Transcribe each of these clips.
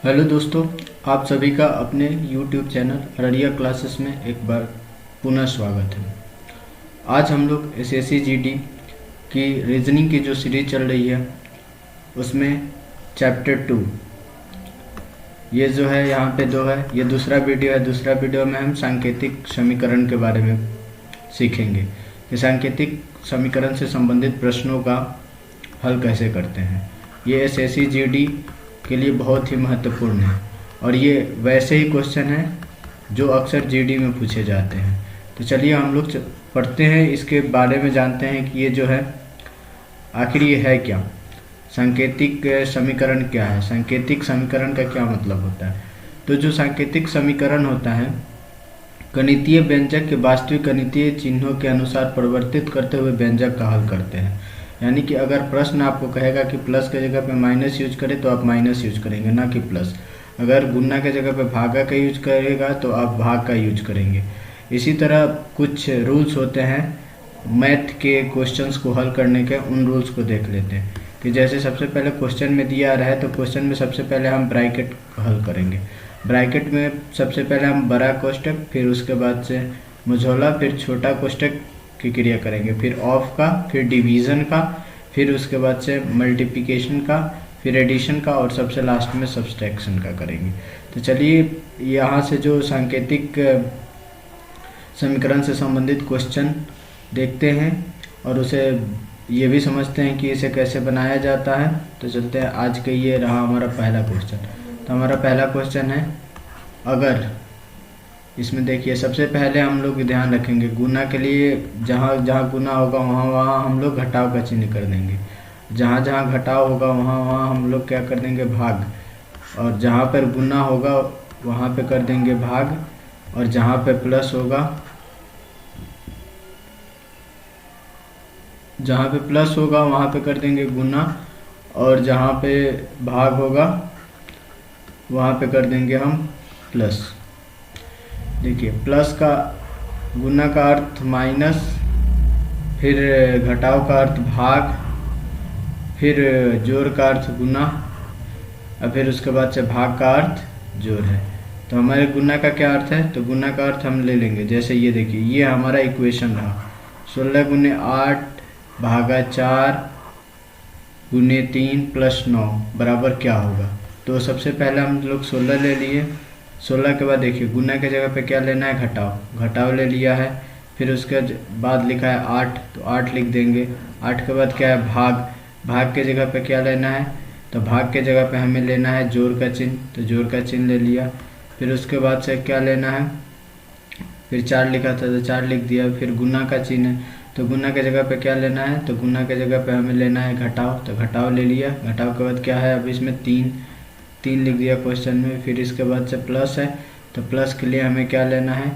Hello दोस्तों, आप सभी का अपने YouTube चैनल अररिया क्लासेस में एक बार पुनः स्वागत है। आज हम लोग एसएससी जीडी की रीजनिंग की जो सीरीज चल रही है उसमें चैप्टर 2 ये जो है यहाँ पे दो है, ये दूसरा वीडियो है। दूसरा वीडियो में हम सांकेतिक समीकरण के बारे में सीखेंगे कि सांकेतिक समीकरण से संबंधित प्रश्नों का हल कैसे करते हैं। ये एसएससी जीडी के लिए बहुत ही महत्वपूर्ण है और ये वैसे ही क्वेश्चन हैं जो अक्सर जीडी में पूछे जाते हैं। तो चलिए हम लोग पढ़ते हैं, इसके बारे में जानते हैं कि ये जो है आखिर ये है क्या, सांकेतिक समीकरण क्या है, सांकेतिक समीकरण का क्या मतलब होता है। तो जो सांकेतिक समीकरण होता है गणितीय व्यंजक के वास्तविक गणितीय चिन्हों के अनुसार परिवर्तित करते हुए व्यंजक का हल करते हैं। यानी कि अगर प्रश्न आपको कहेगा कि प्लस के जगह पे माइनस यूज करें तो आप माइनस यूज करेंगे, ना कि प्लस। अगर गुना के जगह पे भागा का यूज करेगा तो आप भाग का यूज करेंगे। इसी तरह कुछ रूल्स होते हैं मैथ के क्वेश्चंस को हल करने के, उन रूल्स को देख लेते हैं कि जैसे सबसे पहले क्वेश्चन में दिया रहा है तो क्वेश्चन में सबसे पहले हम ब्रैकेट हल करेंगे। ब्रैकेट में सबसे पहले हम बड़ा कोष्टक, फिर उसके बाद से मझौला, फिर छोटा कोष्टक की क्रिया करेंगे, फिर ऑफ का, फिर डिवीज़न का, फिर उसके बाद से मल्टीप्लिकेशन का, फिर एडिशन का और सबसे लास्ट में सब्सट्रैक्शन का करेंगे। तो चलिए यहाँ से जो सांकेतिक समीकरण से संबंधित क्वेश्चन देखते हैं और उसे ये भी समझते हैं कि इसे कैसे बनाया जाता है। तो चलते हैं, आज के ये रहा हमारा पहला क्वेश्चन। तो हमारा पहला क्वेश्चन है, अगर इसमें देखिए सबसे पहले हम लोग ध्यान रखेंगे गुना के लिए जहाँ जहाँ गुना होगा वहाँ वहाँ हम लोग घटाव का चिन्ह कर देंगे, जहाँ जहाँ घटाव होगा वहाँ वहाँ हम लोग क्या कर देंगे, भाग, और जहाँ पर गुना होगा वहाँ पे कर देंगे भाग, और जहाँ पे प्लस होगा, जहाँ पे प्लस होगा वहाँ पे कर देंगे गुना, और जहाँ पे भाग होगा वहाँ पे कर देंगे हम प्लस। देखिए प्लस का गुना का अर्थ माइनस, फिर घटाव का अर्थ भाग, फिर जोड़ का अर्थ गुना, और फिर उसके बाद से भाग का अर्थ जोड़ है। तो हमारे गुना का क्या अर्थ है, तो गुना का अर्थ हम ले लेंगे। जैसे ये देखिए, ये हमारा इक्वेशन रहा 16 गुने 8 भागा 4 गुने 3 प्लस 9 बराबर क्या होगा। तो सबसे पहले हम लोग 16 ले लिए। 16 के बाद देखिए गुना के जगह पे क्या लेना है, घटाव, घटाव ले लिया है। फिर उसके बाद लिखा है 8, तो 8 लिख देंगे। 8 के बाद क्या है, भाग, भाग के जगह पे क्या लेना है, तो भाग के जगह पे हमें लेना है जोड़ का चिन्ह, तो जोड़ का चिन्ह ले लिया। फिर उसके बाद से क्या लेना है, फिर 4 लिखा था तो 4 लिख दिया। फिर गुना का चिन्ह है, तो गुना के जगह पे क्या लेना है, तो गुना के जगह पे हमें लेना है घटाव, तो घटाव ले लिया। घटाव के बाद क्या है, अब इसमें 3 लिख दिया क्वेश्चन में। फिर इसके बाद से प्लस है, तो प्लस के लिए हमें क्या लेना है,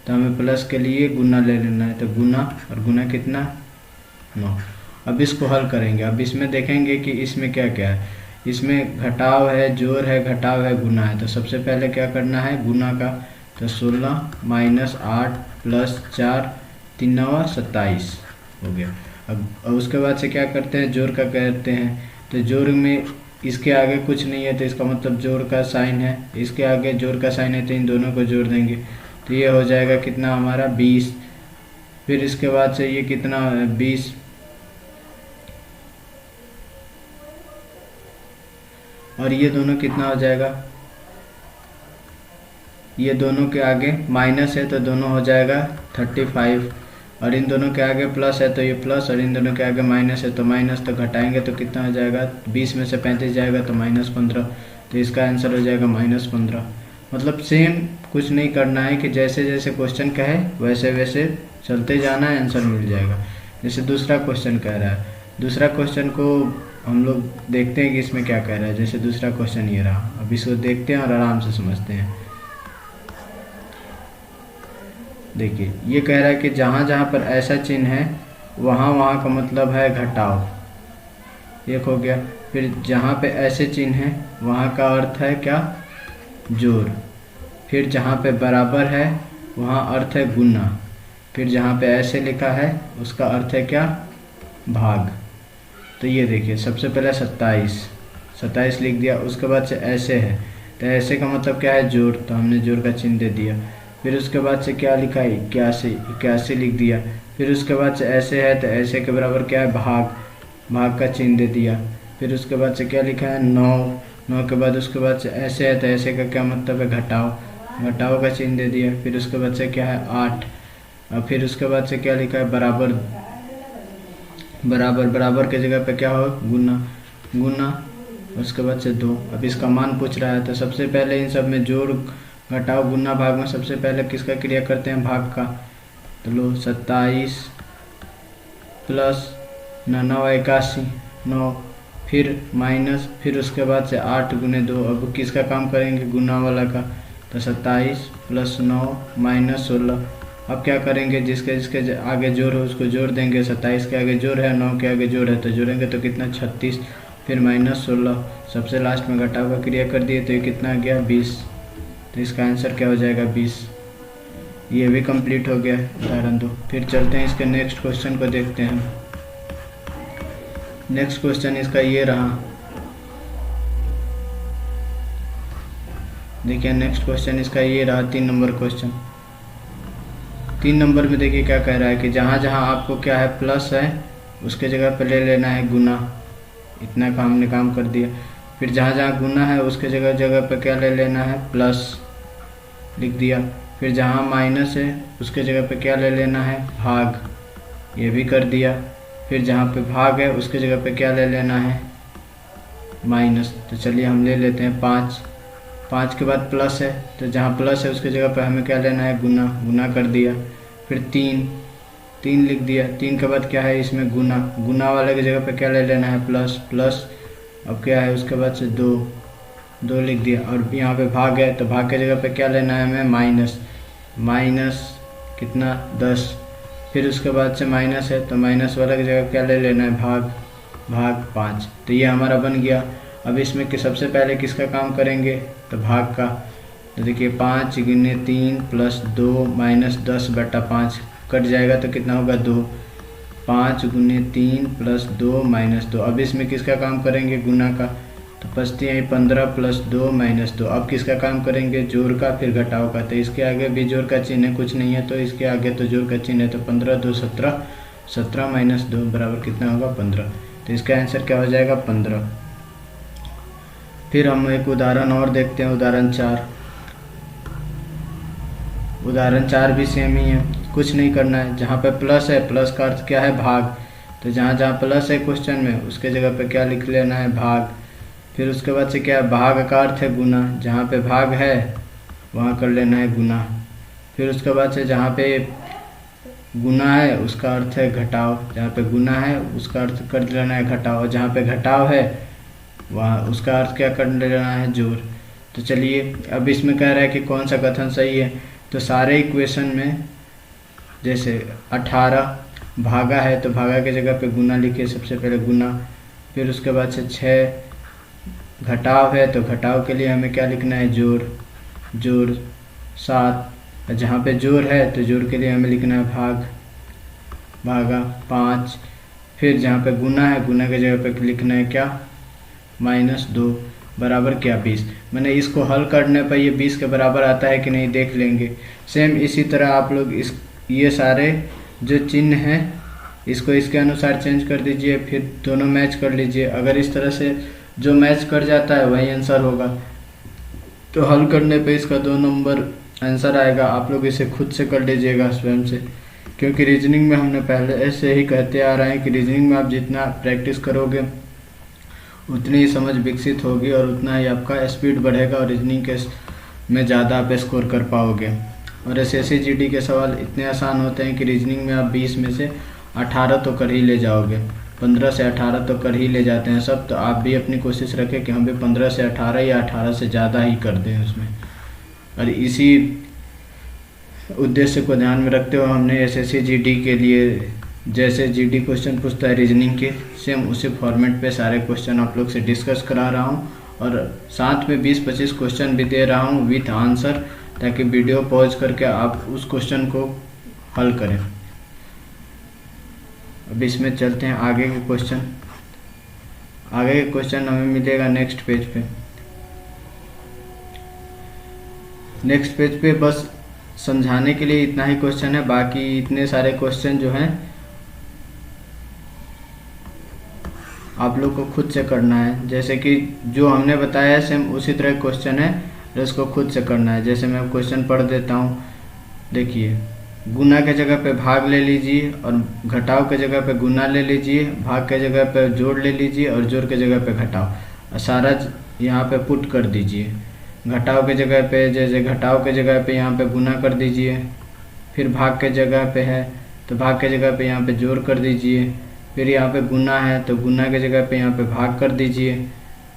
तो हमें प्लस के लिए गुना ले लेना है, तो गुना, और गुना कितना, 9। अब इसको हल करेंगे। अब इसमें देखेंगे कि इसमें क्या क्या है, इसमें घटाव है, जोड़ है, घटाव है, गुना है। तो सबसे पहले क्या करना है, गुना का, तो 16 माइनस 8 प्लस 4 3 9 27 हो गया। अब उसके बाद से क्या करते हैं, जोड़ का करते हैं। तो जोड़ में इसके आगे कुछ नहीं है तो इसका मतलब जोड़ का साइन है, इसके आगे जोड़ का साइन है तो इन दोनों को जोड़ देंगे। तो ये हो जाएगा कितना हमारा 20। फिर इसके बाद से ये कितना 20, और ये दोनों कितना हो जाएगा, ये दोनों के आगे माइनस है तो दोनों हो जाएगा 35, और इन दोनों के आगे प्लस है तो ये प्लस, और इन दोनों के आगे माइनस है तो माइनस। तो घटाएंगे तो कितना हो जाएगा, 20 में से 35 जाएगा तो -15। तो इसका आंसर हो जाएगा -15। मतलब सेम कुछ नहीं करना है कि जैसे जैसे क्वेश्चन कहे वैसे वैसे चलते जाना है, आंसर मिल जाएगा। जैसे दूसरा क्वेश्चन कह रहा है, दूसरा क्वेश्चन को हम लोग देखते हैं कि इसमें क्या कह रहा है। जैसे दूसरा क्वेश्चन ये रहा, अब इसको देखते हैं और आराम से समझते हैं। देखिए ये कह रहा है कि जहाँ जहाँ पर ऐसा चिन्ह है वहाँ वहाँ का मतलब है घटाव, एक हो गया। फिर जहाँ पे ऐसे चिन्ह है वहाँ का अर्थ है क्या, जोड़। फिर जहाँ पे बराबर है वहाँ अर्थ है गुना। फिर जहाँ पे ऐसे लिखा है उसका अर्थ है क्या, भाग। तो ये देखिए सबसे पहले 27 लिख दिया। उसके बाद से ऐसे है तो ऐसे का मतलब क्या है, जोड़, तो हमने जोड़ का चिन्ह दे दिया। फिर उसके बाद से क्या लिखा है, 81 लिख दिया। फिर उसके बाद से ऐसे है तो ऐसे के बराबर क्या है, भाग का चिन्ह दे दिया। फिर उसके बाद से क्या लिखा है, 9 के बाद उसके बाद से ऐसे है तो ऐसे का क्या मतलब है, घटाओ का चिन्ह दे दिया। फिर उसके बाद से क्या है, 8। और फिर उसके बाद से क्या लिखा है, बराबर के जगह पे क्या हो, गुना। उसके बाद से 2। अब इसका मान पूछ रहा है तो सबसे पहले इन सब में जोड़ घटाओ गुना भाग में सबसे पहले किसका क्रिया करते हैं, भाग का। तो लो 27 प्लस 81, 9, फिर माइनस, फिर उसके बाद से 8 गुने 2। अब किसका काम करेंगे, गुना वाला का। तो 27 प्लस 9 माइनस 16। अब क्या करेंगे, जिसके आगे जोड़ हो उसको जोड़ देंगे। 27 के आगे जोड़ है, 9 के आगे जोड़ है, तो जोड़ेंगे तो कितना, 36, फिर माइनस 16, सबसे लास्ट में घटाव का क्रिया कर दिए तो ये कितना आ गया, 20। तो इसका आंसर क्या हो जाएगा, 20। ये भी कंप्लीट हो गया उदाहरण 2। फिर चलते हैं इसके नेक्स्ट क्वेश्चन को देखते हैं। नेक्स्ट क्वेश्चन इसका ये रहा, देखिए नेक्स्ट क्वेश्चन इसका ये रहा 3 नंबर क्वेश्चन। 3 नंबर में देखिए क्या कह रहा है कि जहाँ जहाँ आपको क्या है, प्लस है उसके जगह पर ले लेना है गुना। इतना का हमने काम कर दिया। फिर जहाँ जहाँ गुना है उसके जगह पर क्या ले लेना है, प्लस लिख दिया। फिर जहाँ माइनस है उसके जगह पे क्या ले लेना है, भाग, ये भी कर दिया। फिर जहाँ पे भाग है उसके जगह पे क्या ले लेना है, माइनस। तो चलिए हम ले लेते हैं 5 के बाद प्लस है तो जहाँ प्लस है उसके जगह पे हमें क्या लेना है, गुना कर दिया। फिर 3 लिख दिया। 3 के बाद क्या है, इसमें गुना वाले की जगह पे क्या ले लेना है, प्लस। अब क्या है उसके बाद से 2 लिख दिया। और यहाँ पे भाग है तो भाग के जगह पे क्या लेना है हमें, माइनस कितना, 10। फिर उसके बाद से माइनस है तो माइनस वाला की जगह क्या ले लेना है, भाग 5। तो ये हमारा बन गया। अब इसमें कि सबसे पहले किसका काम करेंगे, तो भाग का। तो देखिए 5 गुने 3 प्लस 2 माइनस 10/5 कट जाएगा तो कितना होगा, 2। 5 गुने 3 प्लस 2 माइनस 2। अब इसमें किसका काम करेंगे, गुना का। तो बचती है 15 प्लस 2 माइनस 2। अब किसका काम करेंगे, जोड़ का, फिर घटाव का। तो इसके आगे भी जोड़ का चिन्ह है, कुछ नहीं है तो इसके आगे तो जोड़ का चिन्ह है। तो 15 2 17, 17 माइनस 2 बराबर कितना होगा, 15। तो इसका आंसर क्या हो जाएगा, 15। फिर हम एक उदाहरण और देखते हैं, उदाहरण 4। उदाहरण 4 भी सेम ही है, कुछ नहीं करना है। जहाँ पे प्लस है, प्लस का अर्थ क्या है, भाग। तो जहाँ जहाँ प्लस है क्वेश्चन में उसके जगह पे क्या लिख लेना है, भाग। फिर उसके बाद से क्या है, भाग का अर्थ है गुना। जहाँ पे भाग है वहाँ कर लेना है गुना। फिर उसके बाद से जहाँ पे गुना है उसका अर्थ है घटाव। जहाँ पे गुना है उसका अर्थ कर लेना है घटाव। और जहाँ पे घटाव है वहाँ उसका अर्थ क्या कर लेना है, जोड़। तो चलिए अब इसमें कह रहा है कि कौन सा कथन सही है। तो सारे इक्वेशन में जैसे 18 भागा है तो भागा के जगह पे गुना लिखे, सबसे पहले गुना। फिर उसके बाद से 6 घटाव है तो घटाव के लिए हमें क्या लिखना है, जोड़ 7। जहाँ पे जोड़ है तो जोड़ के लिए हमें लिखना है भागा 5। फिर जहाँ पे गुना है गुना के जगह पे लिखना है क्या, -2 बराबर क्या, 20। मैंने इसको हल करने पर ये 20 के बराबर आता है कि नहीं देख लेंगे। सेम इसी तरह आप लोग ये सारे जो चिन्ह हैं इसको इसके अनुसार चेंज कर दीजिए, फिर दोनों मैच कर लीजिए। अगर इस तरह से जो मैच कर जाता है वही आंसर होगा। तो हल करने पे इसका 2 नंबर आंसर आएगा। आप लोग इसे खुद से कर लीजिएगा स्वयं से, क्योंकि रीजनिंग में हमने पहले ऐसे ही कहते आ रहे हैं कि रीजनिंग में आप जितना प्रैक्टिस करोगे उतनी ही समझ विकसित होगी और उतना ही आपका स्पीड बढ़ेगा और रीजनिंग के में ज़्यादा आप स्कोर कर पाओगे। और एसएससी जीडी के सवाल इतने आसान होते हैं कि रीजनिंग में आप 20 में से 18 तो कर ही ले जाओगे, 15 से 18 तो कर ही ले जाते हैं सब। तो आप भी अपनी कोशिश रखें कि हम भी 15 से 18 या 18 से ज़्यादा ही कर दें उसमें। और इसी उद्देश्य को ध्यान में रखते हुए हमने एसएससी जीडी के लिए जैसे जीडी क्वेश्चन पूछता है रीजनिंग के, सेम उसी फॉर्मेट पे सारे क्वेश्चन आप लोग से डिस्कस करा रहा हूँ और साथ में 20-25 क्वेश्चन भी दे रहा हूँ विथ आंसर, ताकि वीडियो पॉज करके आप उस क्वेश्चन को हल करें। अब इसमें चलते हैं आगे के क्वेश्चन। आगे के क्वेश्चन हमें मिलेगा नेक्स्ट पेज पे। नेक्स्ट पेज पे बस समझाने के लिए इतना ही क्वेश्चन है, बाकी इतने सारे क्वेश्चन जो हैं आप लोग को खुद से करना है। जैसे कि जो हमने बताया है सेम उसी तरह क्वेश्चन है, और इसको खुद से करना है। जैसे मैं क्वेश्चन पढ़ देता हूँ। देखिए, गुना के जगह पे भाग ले लीजिए और घटाव के जगह पे गुना ले लीजिए, भाग के जगह पे जोड़ ले लीजिए और जोड़ के जगह पे घटाव, और सारा यहाँ पे पुट कर दीजिए। घटाव के जगह पे, जैसे घटाव के जगह पे यहाँ पे गुना कर दीजिए, फिर भाग के जगह पे है तो भाग के जगह पे यहाँ पे जोड़ कर दीजिए, फिर यहाँ पे गुना है तो गुना के जगह पे यहाँ पे भाग कर दीजिए,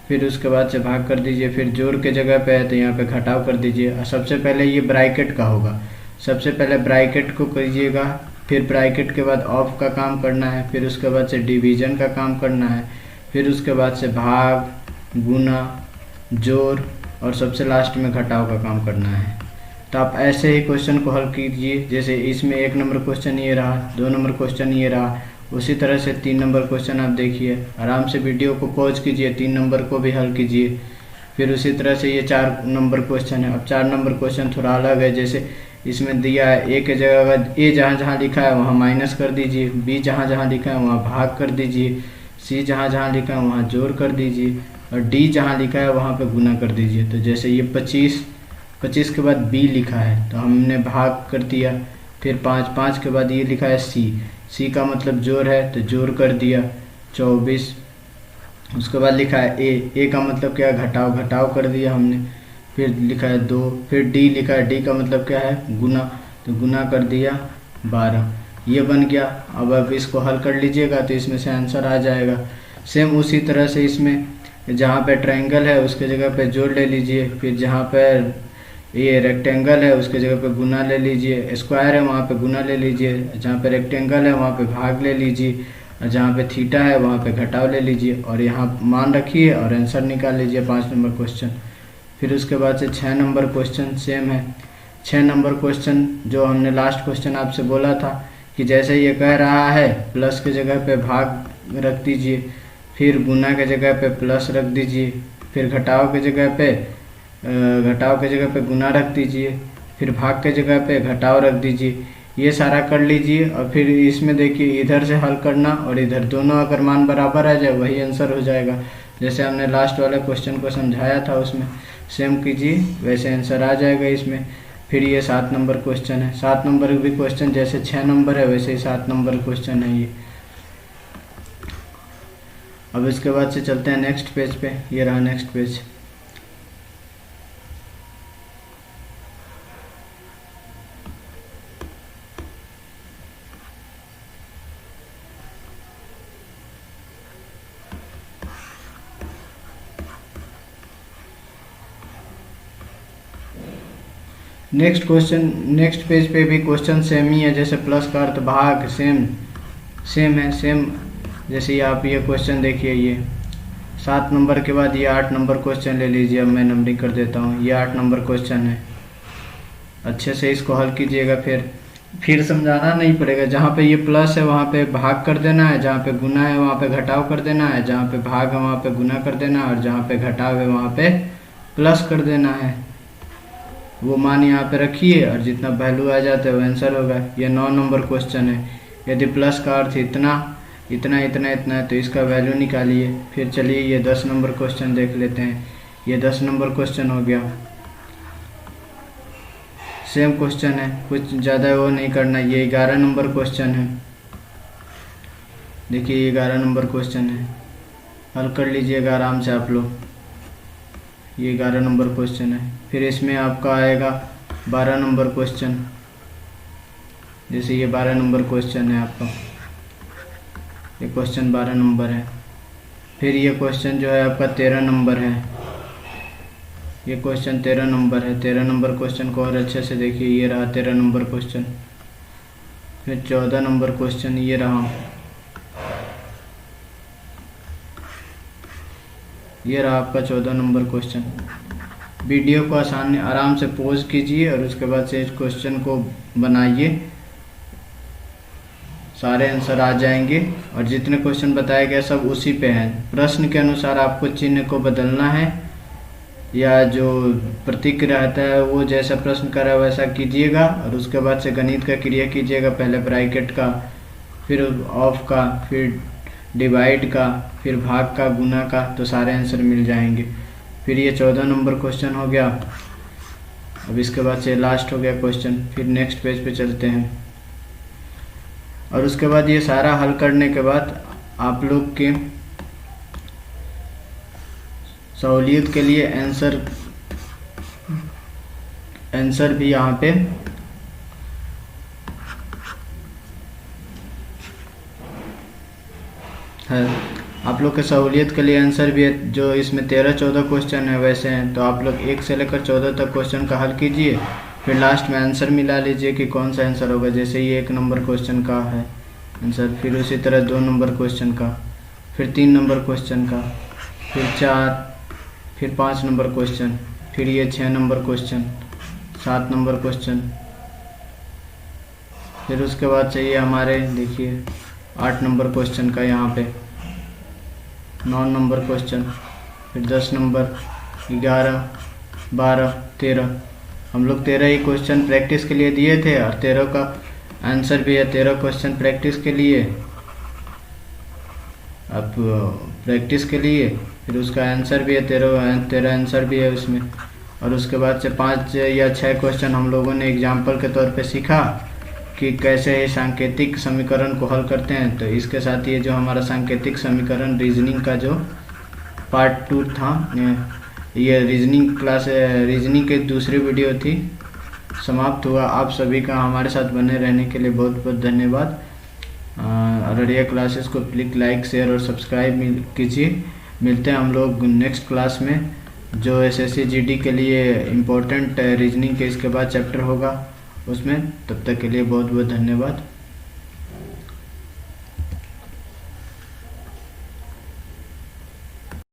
फिर उसके बाद से भाग कर दीजिए, फिर जोड़ के जगह पे है तो यहाँ पे घटाव कर दीजिए। और सबसे पहले ये ब्रैकेट का होगा, सबसे पहले ब्रैकेट को कीजिएगा, फिर ब्रैकेट के बाद ऑफ का काम करना है, फिर उसके बाद से डिवीजन का काम करना है, फिर उसके बाद से भाग, गुना, जोड़ और सबसे लास्ट में घटाव का काम करना है। तो आप ऐसे ही क्वेश्चन को हल कीजिए। जैसे इसमें 1 नंबर क्वेश्चन ये रहा, 2 नंबर क्वेश्चन ये रहा, उसी तरह से 3 नंबर क्वेश्चन आप देखिए, आराम से वीडियो को पॉज कीजिए, 3 नंबर को भी हल कीजिए। फिर उसी तरह से ये 4 नंबर क्वेश्चन है। अब 4 नंबर क्वेश्चन थोड़ा अलग है। जैसे इसमें दिया है ए के जगह ए जहाँ जहाँ लिखा है वहाँ माइनस कर दीजिए, बी जहाँ जहाँ लिखा है वहाँ भाग कर दीजिए, सी जहाँ जहाँ लिखा है वहाँ जोड़ कर दीजिए और डी जहाँ लिखा है वहाँ पे गुना कर दीजिए। तो जैसे ये 25 के बाद बी लिखा है तो हमने भाग कर दिया, फिर 5 के बाद ये लिखा है सी का मतलब जोड़ है तो जोड़ कर दिया 24। उसके बाद लिखा है ए का मतलब क्या है, घटाव कर दिया हमने, फिर लिखा है 2, फिर डी लिखा है, डी का मतलब क्या है, गुना, तो गुना कर दिया 12। ये बन गया। अब इसको हल कर लीजिएगा तो इसमें से आंसर आ जाएगा। सेम उसी तरह से इसमें जहाँ पे ट्रायंगल है उसके जगह पे जोड़ ले लीजिए, फिर जहाँ पे ये रेक्टेंगल है उसके जगह पे गुना ले लीजिए, स्क्वायर है वहाँ पे गुना ले लीजिए, जहाँ पे रेक्टेंगल है वहाँ पे भाग ले लीजिए, और जहाँ पे थीटा है वहाँ पे घटाव ले लीजिए और यहाँ मान रखिए और आंसर निकाल लीजिए 5 नंबर क्वेश्चन। फिर उसके बाद से 6 नंबर क्वेश्चन सेम है। 6 नंबर क्वेश्चन जो हमने लास्ट क्वेश्चन आपसे बोला था कि जैसे ये कह रहा है प्लस के जगह पे भाग रख दीजिए, फिर गुना के जगह पे प्लस रख दीजिए, फिर घटाव के जगह पे गुना रख दीजिए, फिर भाग के जगह पे घटाव रख दीजिए। ये सारा कर लीजिए और फिर इसमें देखिए इधर से हल करना और इधर दोनों अगर मान बराबर आ जाए वही आंसर हो जाएगा। जैसे हमने लास्ट वाले क्वेश्चन को समझाया था उसमें सेम कीजिए, वैसे आंसर आ जाएगा इसमें। फिर ये 7 नंबर क्वेश्चन है। 7 नंबर भी क्वेश्चन जैसे 6 नंबर है वैसे ही 7 नंबर क्वेश्चन है ये। अब इसके बाद से चलते हैं नेक्स्ट पेज पे। ये रहा नेक्स्ट पेज। नेक्स्ट पेज पे भी क्वेश्चन सेम ही है। जैसे प्लस का अर्थ भाग सेम है। जैसे ये आप ये क्वेश्चन देखिए, ये 7 नंबर के बाद ये 8 नंबर क्वेश्चन ले लीजिए। अब मैं नंबरिंग कर देता हूँ। ये 8 नंबर क्वेश्चन है। अच्छे से इसको हल कीजिएगा। फिर समझाना नहीं पड़ेगा। जहाँ पे ये प्लस है वहाँ पे भाग कर देना है, जहाँ पे गुना है वहाँ पे घटाव कर देना है, जहाँ पे भाग है वहाँ पे गुना कर देना है और जहाँ पे घटाव है वहाँ पे प्लस कर देना है। वो मान यहाँ पे रखिए और जितना वैल्यू आ जाता है वो आंसर होगा। ये 9 नंबर क्वेश्चन है। यदि प्लस का अर्थ इतना है तो इसका वैल्यू निकालिए। फिर चलिए ये 10 नंबर क्वेश्चन देख लेते हैं। ये 10 नंबर क्वेश्चन हो गया। सेम क्वेश्चन है, कुछ ज़्यादा वो नहीं करना। ये 11 नंबर क्वेश्चन है। देखिए ये 11 नंबर क्वेश्चन है, हल कर लीजिएगा आराम से आप लोग। ये 11 नंबर क्वेश्चन है। फिर इसमें आपका आएगा 12 नंबर क्वेश्चन। जैसे ये 12 नंबर क्वेश्चन है आपका, ये क्वेश्चन 12 नंबर है। फिर ये क्वेश्चन जो है आपका 13 नंबर है। ये क्वेश्चन 13 नंबर है। 13 नंबर क्वेश्चन को और अच्छे से देखिए। ये रहा 13 नंबर क्वेश्चन। फिर 14 नंबर क्वेश्चन ये रहा। ये रहा आपका 14 नंबर क्वेश्चन। वीडियो को आराम से पॉज कीजिए और उसके बाद से इस क्वेश्चन को बनाइए। सारे आंसर आ जाएंगे और जितने क्वेश्चन बताए गए सब उसी पे हैं। प्रश्न के अनुसार आपको चिन्ह को बदलना है या जो प्रतीक रहता है वो जैसा प्रश्न कर रहा है वैसा कीजिएगा, और उसके बाद से गणित का क्रिया कीजिएगा, पहले ब्रैकेट का, फिर ऑफ का, फिर डिवाइड का, फिर भाग का, गुना का, तो सारे आंसर मिल जाएंगे। फिर ये 14 नंबर क्वेश्चन हो गया। अब इसके बाद से लास्ट हो गया क्वेश्चन। फिर नेक्स्ट पेज पे चलते हैं, और उसके बाद ये सारा हल करने के बाद आप लोग के सहूलियत के लिए आंसर भी यहाँ पे है। आप लोग के सहूलियत के लिए आंसर भी है, जो इसमें 13-14 क्वेश्चन है वैसे हैं, तो आप लोग 1 से लेकर 14 तक क्वेश्चन का हल कीजिए, फिर लास्ट में आंसर मिला लीजिए कि कौन सा आंसर होगा। जैसे ये 1 नंबर क्वेश्चन का है आंसर, फिर उसी तरह 2 नंबर क्वेश्चन का, फिर 3 नंबर क्वेश्चन का, फिर 4, फिर 5 नंबर क्वेश्चन, फिर ये 6 नंबर क्वेश्चन, 7 नंबर क्वेश्चन, फिर उसके बाद चाहिए हमारे देखिए 8 नंबर क्वेश्चन का, यहाँ पे 9 नंबर क्वेश्चन, फिर 10 नंबर, 11, 12, 13। हम लोग 13 ही क्वेश्चन प्रैक्टिस के लिए दिए थे, और 13 का आंसर भी है। 13 क्वेश्चन प्रैक्टिस के लिए, अब प्रैक्टिस के लिए, फिर उसका आंसर भी है, 13 आंसर भी है उसमें। और उसके बाद से 5 या 6 क्वेश्चन हम लोगों ने एग्जाम्पल के तौर पे सीखा कि कैसे ये सांकेतिक समीकरण को हल करते हैं। तो इसके साथ ये जो हमारा सांकेतिक समीकरण रीजनिंग का जो पार्ट 2 था, ये रीजनिंग की दूसरी वीडियो थी, समाप्त हुआ। आप सभी का हमारे साथ बने रहने के लिए बहुत बहुत धन्यवाद। अररिया क्लासेस को क्लिक, लाइक, शेयर और सब्सक्राइब कीजिए। मिलते हैं हम लोग नेक्स्ट क्लास में, जो एसएससी जीडी के लिए इम्पोर्टेंट रीजनिंग के इसके बाद चैप्टर होगा उसमें। तब तक के लिए बहुत बहुत धन्यवाद।